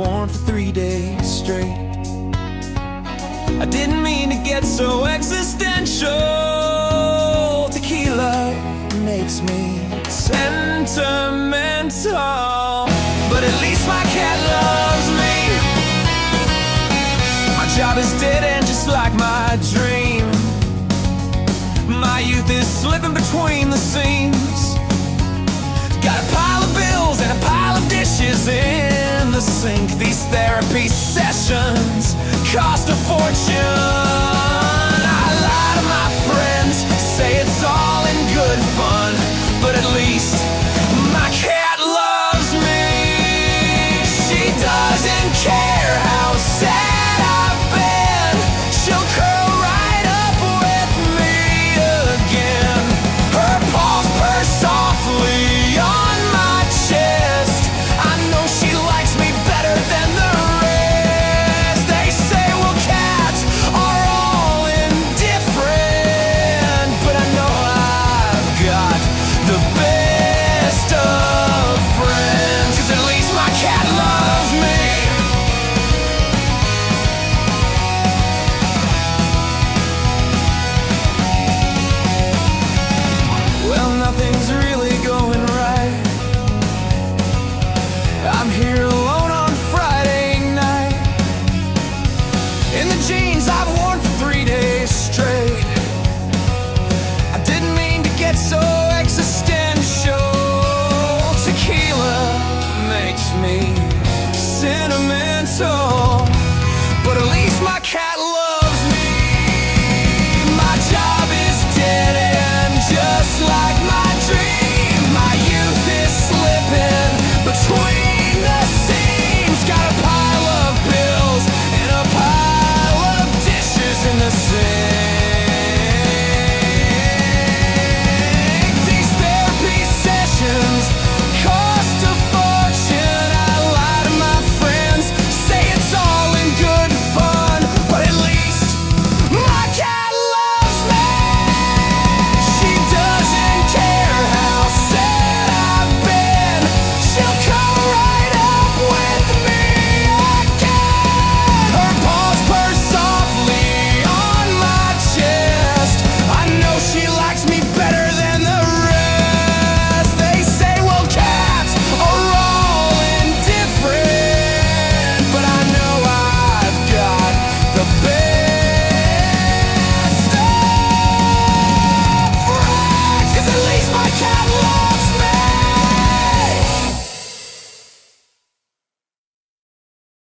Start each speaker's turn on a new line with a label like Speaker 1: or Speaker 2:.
Speaker 1: worn for 3 days straight. I didn't mean to get so existential. Tequila makes me sentimental, but at least my cat loves me. My job is dead end just like my dream. My youth is slipping between the seams. Got a pile of bills and a pile of dishes in the sink. These therapy sessions cost a fortune. I lie to my friends, say it's all in good fun, but at least my cat loves me. She doesn't care how sad I've been. She'll curl right up with me again. Her paws purr softly on my chest. I know she likes me better than the rest. They say, well, cats are all indifferent, but I know I've got the best of friends, 'cause at least my cat loves me. Well, nothing's really going right. I'm here alone on Friday night, in the jeans I've worn for 3 days straight. I didn't mean to get so existential. Tequila makes me sentimental, but at least my cat